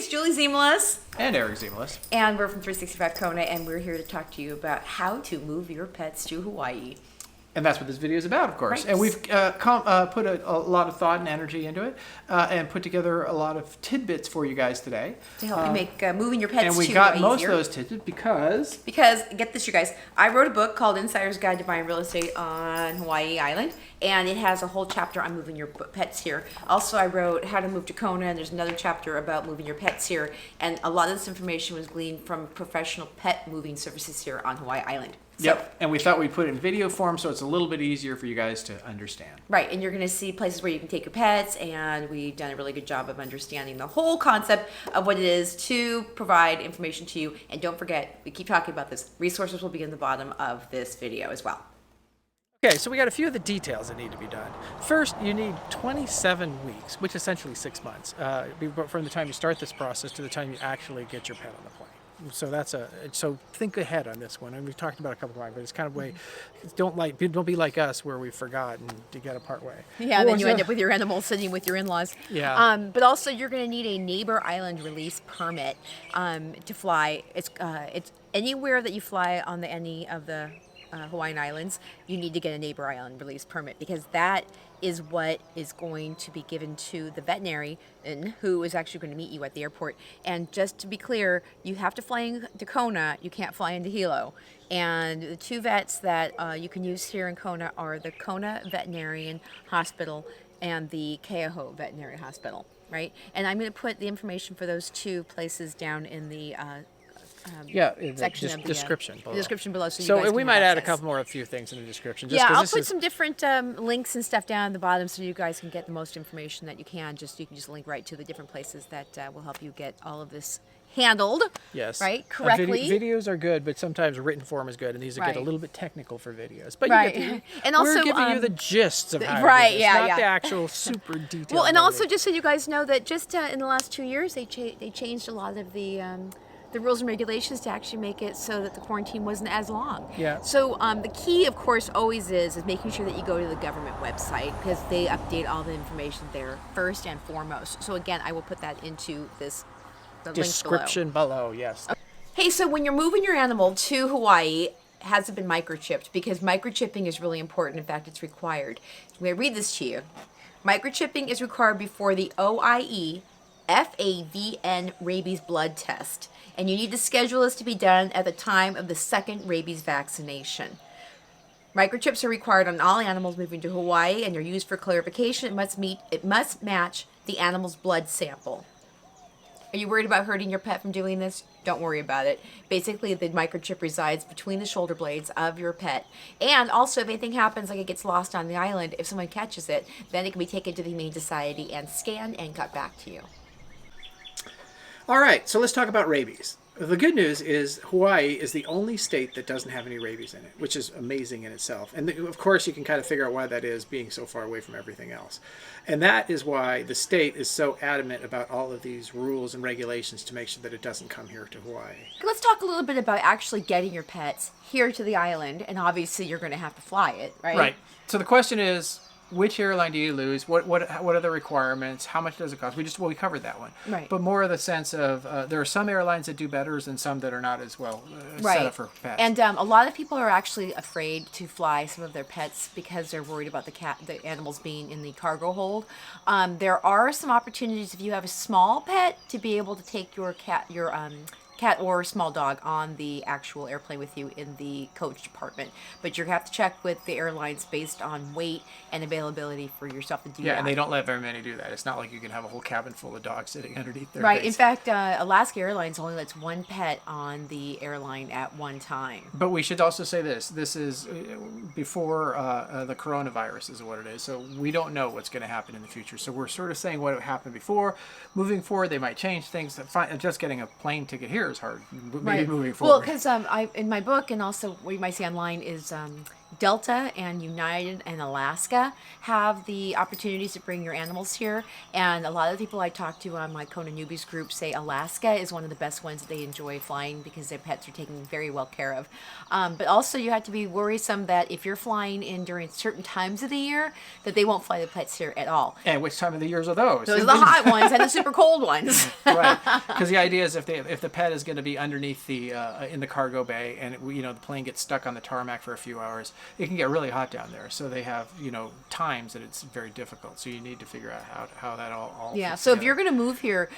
it's Julie Zemelis. And Eric Zemelis. And we're from 365 Kona, and we're here to talk to you about how to move your pets to Hawaii. And that's what this video is about, of course. Right. And we've put a lot of thought and energy into it and put together a lot of tidbits for you guys today. To help you make moving your pets to And we Hawaii got most easier. of those tidbits because... Because, get this, you guys, I wrote a book called Insider's Guide to Buying Real Estate on Hawaii Island, and it has a whole chapter on moving your pets here. Also, I wrote How to Move to Kona, and there's another chapter about moving your pets here, and a lot of this information was gleaned from professional pet moving services here on Hawaii Island. Yep, and we thought we'd put it in video form so it's a little bit easier for you guys to understand. Right, and you're going to see places where you can take your pets, and we've done a really good job of understanding the whole concept of what it is to provide information to you. And don't forget, we keep talking about this, resources will be in the bottom of this video as well. Okay, so we got a few of the details that need to be done. First, you need 27 weeks, which is essentially 6 months, from the time you start this process to the time you actually get your pet on the plane. So think ahead on this one, and we've talked about it a couple of times, but it's kind of way, don't be like us where we've forgotten to get a part way. Yeah, and then you end up with your animal sitting with your in-laws. Yeah. But also you're going to need a neighbor island release permit to fly. It's anywhere that you fly on any of the Hawaiian Islands, you need to get a neighbor island release permit, because that is what is going to be given to the veterinarian who is actually going to meet you at the airport. And just to be clear, you have to fly into Kona, you can't fly into Hilo. And the two vets that you can use here in Kona are the Kona Veterinarian Hospital and the Keauhou Veterinary Hospital, right? And I'm going to put the information for those two places down in the section of the description below. Description below, so you guys we can might have add a access. couple more, a few things in the description. Yeah, I'll put some different links and stuff down at the bottom so you guys can get the most information that you can. You can just link right to the different places that will help you get all of this handled. Yes. Right? Correctly. Videos are good, but sometimes written form is good, and these get a little bit technical for videos. But right. you get and also, we're giving you the gists of how to right, do this, yeah, not yeah. the actual super detailed. Well, and wording. also just so you guys know that just in the last 2 years, they changed a lot of the rules and regulations to actually make it so that the quarantine wasn't as long. Yeah. So the key, of course, always is making sure that you go to the government website, because they update all the information there first and foremost. So again, I will put that into the description link below. Yes. Hey, so when you're moving your animal to Hawaii, has it been microchipped? Because microchipping is really important. In fact, it's required. I'm going to read this to you. Microchipping is required before the OIE FAVN rabies blood test, and you need to schedule this to be done at the time of the second rabies vaccination. Microchips are required on all animals moving to Hawaii, and they're used for clarification. It must match the animal's blood sample. Are you worried about hurting your pet from doing this? Don't worry about it. Basically, the microchip resides between the shoulder blades of your pet. And also, if anything happens, like it gets lost on the island, if someone catches it, then it can be taken to the Humane Society and scanned and cut back to you. All right, so let's talk about rabies. The good news is Hawaii is the only state that doesn't have any rabies in it, which is amazing in itself. And of course, you can kind of figure out why that is, being so far away from everything else. And that is why the state is so adamant about all of these rules and regulations to make sure that it doesn't come here to Hawaii. Let's talk a little bit about actually getting your pets here to the island. And obviously, you're going to have to fly it, right? Right. So the question is, which airline do you lose? What are the requirements? How much does it cost? We covered that one. Right. But more of the sense of there are some airlines that do better and some that are not as well set up for pets. And a lot of people are actually afraid to fly some of their pets because they're worried about the animals being in the cargo hold. There are some opportunities if you have a small pet to be able to take your cat or small dog on the actual airplane with you in the coach department. But you have to check with the airlines based on weight and availability for yourself to do that. Yeah, and they don't let very many do that. It's not like you can have a whole cabin full of dogs sitting underneath their Right. base. In fact, Alaska Airlines only lets one pet on the airline at one time. But we should also say this. This is before the coronavirus is what it is. So we don't know what's going to happen in the future. So we're sort of saying what happened before. Moving forward, they might change things. Just getting a plane ticket here is hard. Maybe moving forward. Well, because in my book, and also what you might see online, is Delta and United and Alaska have the opportunities to bring your animals here. And a lot of the people I talk to on my Kona Newbies group say Alaska is one of the best ones that they enjoy flying because their pets are taken very well care of. But also you have to be worrisome that if you're flying in during certain times of the year, that they won't fly the pets here at all. And which time of the years are those? Those are the hot ones and the super cold ones. Right, because the idea is if the pet is going to be underneath the in the cargo bay, and the plane gets stuck on the tarmac for a few hours, it can get really hot down there. So they have times that it's very difficult. So you need to figure out how that all Yeah. fits So if together. you're going to move here,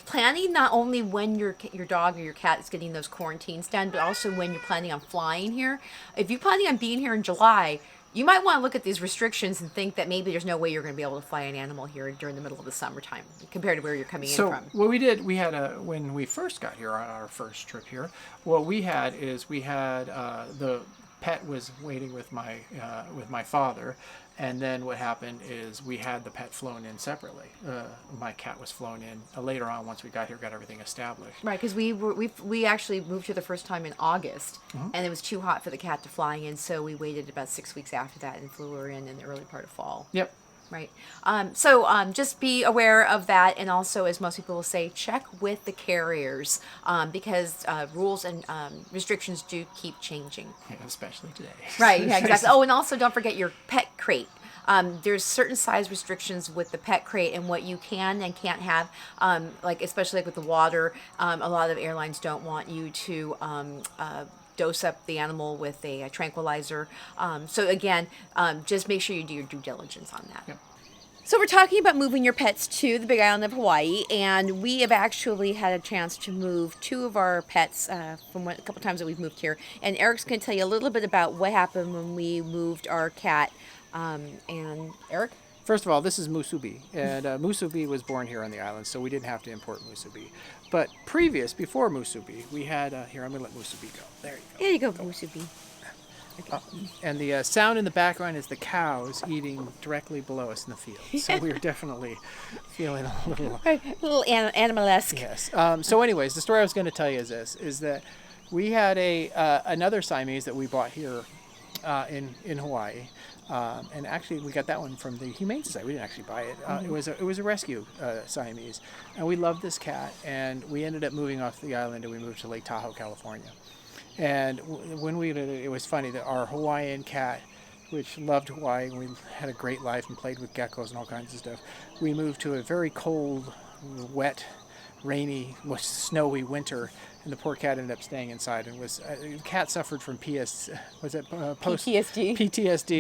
planning not only when your dog or your cat is getting those quarantines done, but also when you're planning on flying here. If you're planning on being here in July, you might want to look at these restrictions and think that maybe there's no way you're going to be able to fly an animal here during the middle of the summertime compared to where you're coming in So from. what we did, when we first got here on our first trip here, what we had is the pet was waiting with my father, and then what happened is we had the pet flown in separately. My cat was flown in later on once we got here, got everything established. Right, because we actually moved here the first time in August, and it was too hot for the cat to fly in, so we waited about 6 weeks after that and flew her in the early part of fall. Yep. Right. So just be aware of that, and also, as most people will say, check with the carriers because rules and restrictions do keep changing. Yeah, especially today. Right. Yeah, exactly. Oh, and also don't forget your pet crate. There's certain size restrictions with the pet crate and what you can and can't have, especially with the water. A lot of airlines don't want you to dose up the animal with a tranquilizer. So again, just make sure you do your due diligence on that. Yep. So we're talking about moving your pets to the Big Island of Hawaii, and we have actually had a chance to move two of our pets from a couple times that we've moved here. And Eric's going to tell you a little bit about what happened when we moved our cat. And Eric? First of all, this is Musubi, and Musubi was born here on the island, so we didn't have to import Musubi. But before Musubi, we had, here, I'm going to let Musubi go. There you go. There you go, Musubi. And the sound in the background is the cows eating directly below us in the field. So we were definitely feeling a little... A little animalesque. Yes. So anyways, the story I was going to tell you is that we had another Siamese that we bought here in Hawaii. And actually, we got that one from the Humane Society. We didn't actually buy it. It was a rescue Siamese, and we loved this cat. And we ended up moving off the island, and we moved to Lake Tahoe, California. And when we did it, it was funny that our Hawaiian cat, which loved Hawaii, and we had a great life and played with geckos and all kinds of stuff. We moved to a very cold, wet, rainy, snowy winter. And the poor cat ended up staying inside, and the cat suffered from PTSD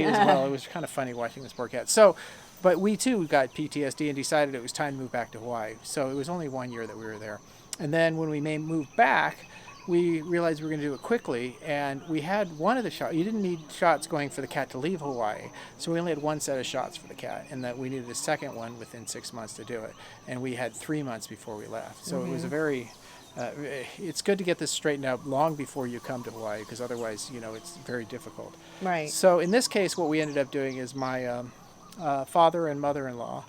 as well. It was kind of funny watching this poor cat. So, but we too got PTSD and decided it was time to move back to Hawaii. So it was only 1 year that we were there, and then when we moved back, we realized we were going to do it quickly, and we had one of the shots. You didn't need shots going for the cat to leave Hawaii, so we only had one set of shots for the cat, and that we needed a second one within 6 months to do it, and we had 3 months before we left. So it was a very it's good to get this straightened out long before you come to Hawaii, because otherwise, it's very difficult. Right. So in this case, what we ended up doing is my father and mother-in-law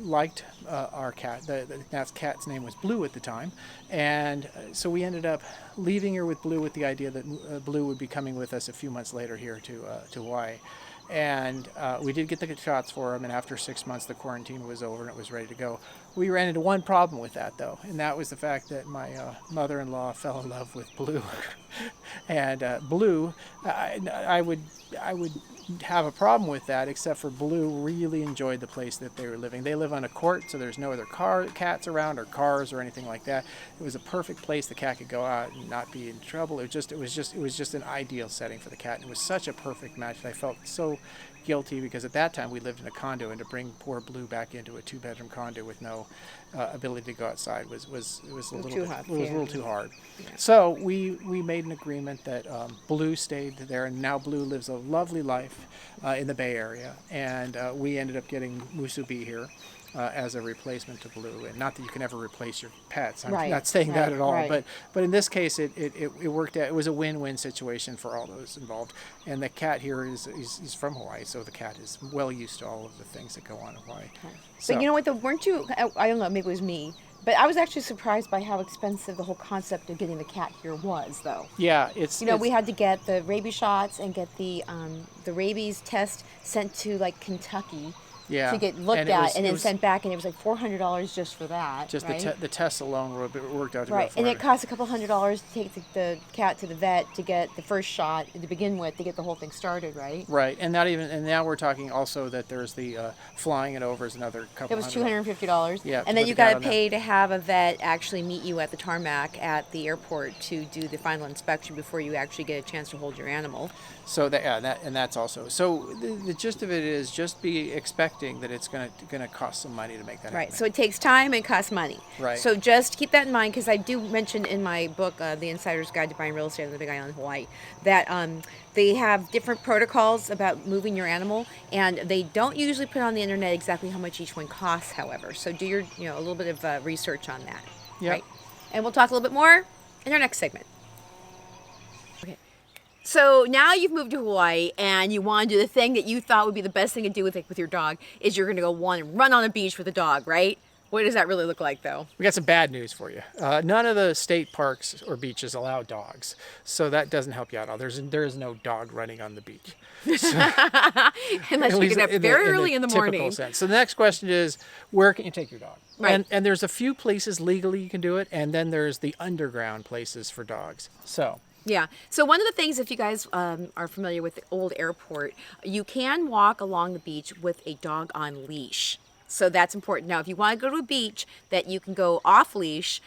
liked our cat. That cat's name was Blue at the time, and so we ended up leaving her with Blue with the idea that Blue would be coming with us a few months later here to Hawaii. And we did get the shots for him, and after 6 months the quarantine was over and it was ready to go. We ran into one problem with that, though, and that was the fact that my mother-in-law fell in love with Blue. And Blue, I would have a problem with that, except for Blue really enjoyed the place that they were living. They live on a court, so there's no other cats around or cars or anything like that. It was a perfect place the cat could go out and not be in trouble. It was just an ideal setting for the cat. And it was such a perfect match. I felt so guilty because at that time we lived in a condo, and to bring poor Blue back into a 2-bedroom condo with no ability to go outside was a little too hard. Yeah. So we made an agreement that Blue stayed there, and now Blue lives a lovely life in the Bay Area, and we ended up getting Musubi here as a replacement to Blue. And not that you can ever replace your pets. I'm not saying that at all. Right. But in this case, it worked out. It was a win-win situation for all those involved. And the cat here is from Hawaii, so the cat is well used to all of the things that go on in Hawaii. So, But you know what, though, weren't you, I don't know, maybe it was me, But I was actually surprised by how expensive the whole concept of getting the cat here was, though. Yeah, We had to get the rabies shots and get the rabies test sent to like Kentucky yeah, to get looked and it at, was- and it then was sent back, and it was like $400 just for that. just right? the tests alone worked out to Right, about and it $400. costs a couple $100 to take the cat to the vet to get the first shot to begin with to get the whole thing started, right? Right, and now we're talking also that there's the flying it over is another couple. It was $250. $250. Yeah, to And then put you the cat got to on there. pay to have a vet actually meet you at the tarmac at the airport to do the final inspection before you actually get a chance to hold your animal. So that's also so the gist of it is just be expecting that it's gonna cost some money to make that Right. happen. So it takes time and costs money. Right. So just keep that in mind, because I do mention in my book, The Insider's Guide to Buying Real Estate on the Big Island of Hawaii, that they have different protocols about moving your animal, and they don't usually put on the internet exactly how much each one costs. However, so do your a little bit of research on that. Yep. Right. And we'll talk a little bit more in our next segment. Okay. So now you've moved to Hawaii and you want to do the thing that you thought would be the best thing to do with your dog is you're going to go run on a beach with a dog, right? What does that really look like, though? We got some bad news for you. None of the state parks or beaches allow dogs, so that doesn't help you out at all. There is no dog running on the beach. Unless At you least get up very early in the typical morning. sense. So the next question is, where can you take your dog? Right. And there's a few places legally you can do it, and then there's the underground places for dogs. So Yeah. So one of the things, if you guys are familiar with the old airport, you can walk along the beach with a dog on leash. So that's important. Now, if you want to go to a beach that you can go off leash,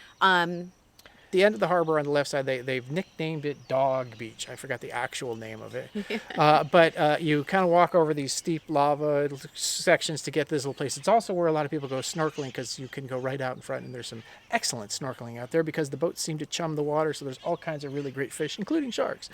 the end of the harbor on the left side, they've nicknamed it Dog Beach. I forgot the actual name of it. But you kind of walk over these steep lava sections to get to this little place. It's also where a lot of people go snorkeling, because you can go right out in front, and there's some excellent snorkeling out there because the boats seem to chum the water, so there's all kinds of really great fish, including sharks.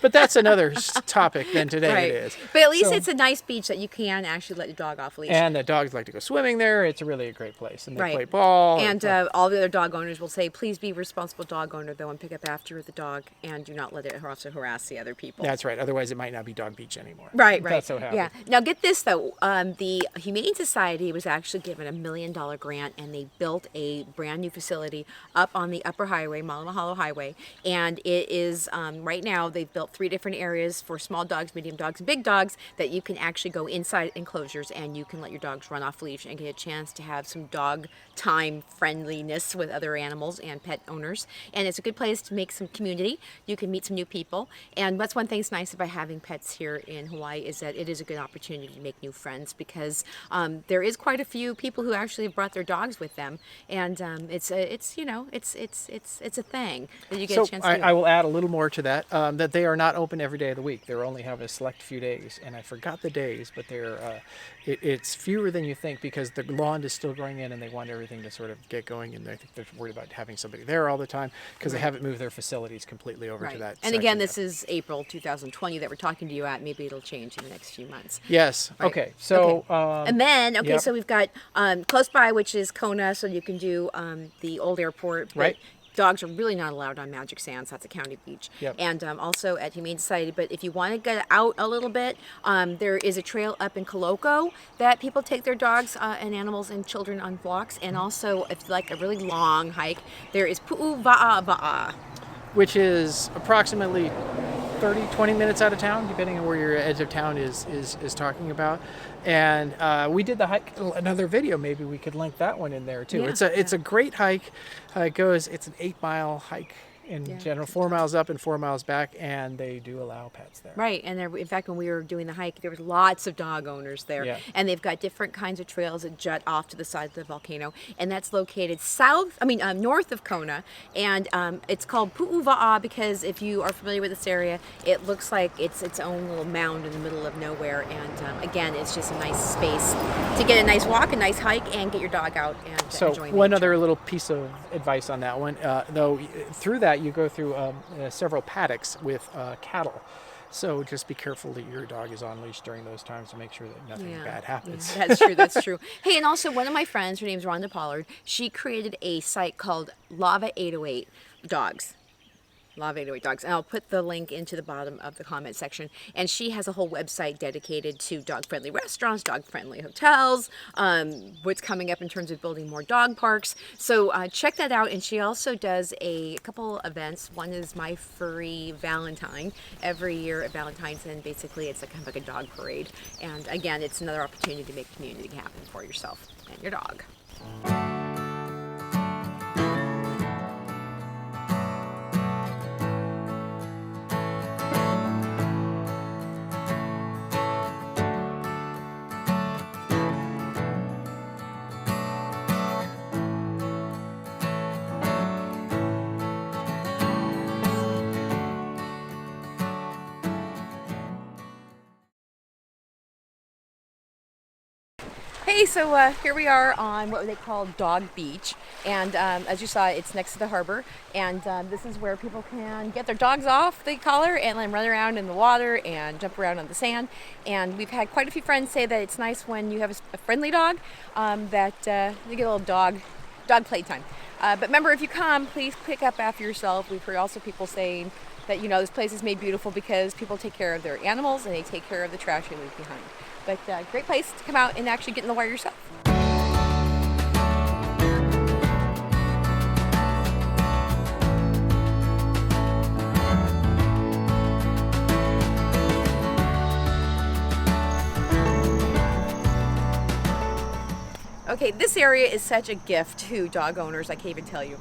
But that's another topic than today right. it is. But at least So- it's a nice beach that you can actually let your dog off leash. And the dogs like to go swimming there. It's really a great place. And they Right. play ball. And all the other dog owners will say, please be a responsible dog owner, though, and pick up after the dog, and do not let it also harass the other people. That's right. Otherwise, it might not be Dog Beach anymore. Right, If right. That's so happens. Yeah. Now get this though, the Humane Society was actually given $1 million grant, and they built a brand new facility up on the upper highway, Malama Highway, and it is right now they've built 3 different areas for small dogs, medium dogs, and big dogs that you can actually go inside enclosures, and you can let your dogs run off leash and get a chance to have some dog time friendliness with other animals and pet owners. And it's a good place to make some community. You can meet some new people. And that's one thing that's nice about having pets here in Hawaii, is that it is a good opportunity to make new friends, because there is quite a few people who actually have brought their dogs with them, and it's a thing that you get So a chance to do. I will add a little more to that, that they are not open every day of the week. They only have a select few days, and I forgot the days, but it's fewer than you think, because the lawn is still growing in, and they want everything to sort of get going, and I think they're worried about having somebody there all the time, because they haven't moved their facilities completely over to that. And again, section this yet. is April 2020 that we're talking to you at. Maybe it'll change in the next few months. Yes. Right. Okay. So. Okay. And then, yep. so we've got close by, which is Kona, so you can do the old airport. But Right. dogs are really not allowed on Magic Sands. That's a county beach. Yep. And also at Humane Society. But if you want to get out a little bit, there is a trail up in Koloko that people take their dogs and animals and children on walks. And also, if you like a really long hike, there is Pu'uwa'awa'a. Which is approximately 20 minutes out of town, depending on where your edge of town is talking about. And we did the hike, another video, maybe we could link that one in there too. Yeah, It's a great hike. It's an 8-mile hike in general, 4 miles up and 4 miles back, and they do allow pets there. Right, and there, in fact, when we were doing the hike, there was lots of dog owners there, Yeah. and they've got different kinds of trails that jut off to the side of the volcano, and that's located north of Kona, and it's called Pu'uwa'a because if you are familiar with this area, it looks like it's its own little mound in the middle of nowhere, and again, it's just a nice space to get a nice walk, a nice hike, and get your dog out and So enjoy one nature. other little piece of advice on that one, though, through that you go through several paddocks with cattle. So just be careful that your dog is on leash during those times to make sure that nothing bad happens. Yeah, that's true. That's true. Hey, and also one of my friends, her name's Rhonda Pollard. She created a site called Lava 808 Dogs. love 808 Dogs. And I'll put the link into the bottom of the comment section. And she has a whole website dedicated to dog-friendly restaurants, dog-friendly hotels, what's coming up in terms of building more dog parks. So check that out. And she also does a couple events. One is My Furry Valentine. Every year at Valentine's, and basically it's kind of like a dog parade. And again, it's another opportunity to make community happen for yourself and your dog. Hey, so here we are on what they call Dog Beach, and as you saw, it's next to the harbor, and this is where people can get their dogs off the collar and then run around in the water and jump around on the sand. And we've had quite a few friends say that it's nice when you have a friendly dog, that you get a little dog playtime. But remember, if you come, please pick up after yourself. We've heard also people saying that, you know, this place is made beautiful because people take care of their animals and they take care of the trash they leave behind. But great place to come out and actually get in the water yourself. Okay, this area is such a gift to dog owners, I can't even tell you.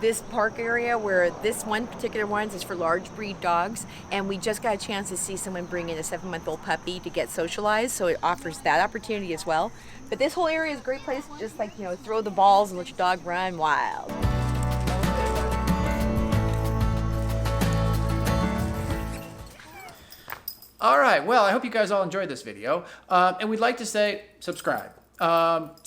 This park area where this one particular one is for large breed dogs, and we just got a chance to see someone bring in a 7-month-old puppy to get socialized, so it offers that opportunity as well. But this whole area is a great place to just, like, you know, throw the balls and let your dog run wild. All right, well, I hope you guys all enjoyed this video, and we'd like to say subscribe.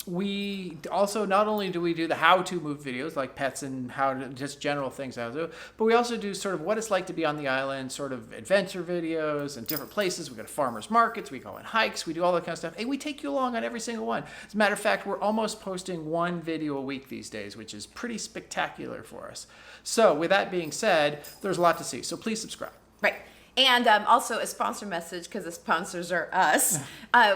We also, not only do we do the how-to move videos like pets and how to, just general things how to do, but we also do sort of what it's like to be on the island, sort of adventure videos and different places. We go to farmers markets, we go on hikes, we do all that kind of stuff, and we take you along on every single one. As a matter of fact, we're almost posting one video a week these days, which is pretty spectacular for us. So with that being said, there's a lot to see, so please subscribe. Right. And also a sponsor message, because the sponsors are us.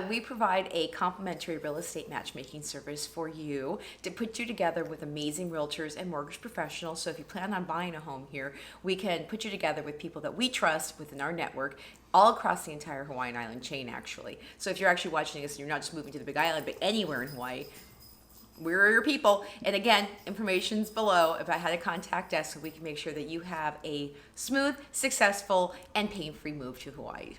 We provide a complimentary real estate matchmaking service for you to put you together with amazing realtors and mortgage professionals. So if you plan on buying a home here, we can put you together with people that we trust within our network all across the entire Hawaiian Island chain, actually. So if you're actually watching this and you're not just moving to the Big Island, but anywhere in Hawaii, we're your people. And again, information's below about how to contact us so we can make sure that you have a smooth, successful, and pain-free move to Hawaii.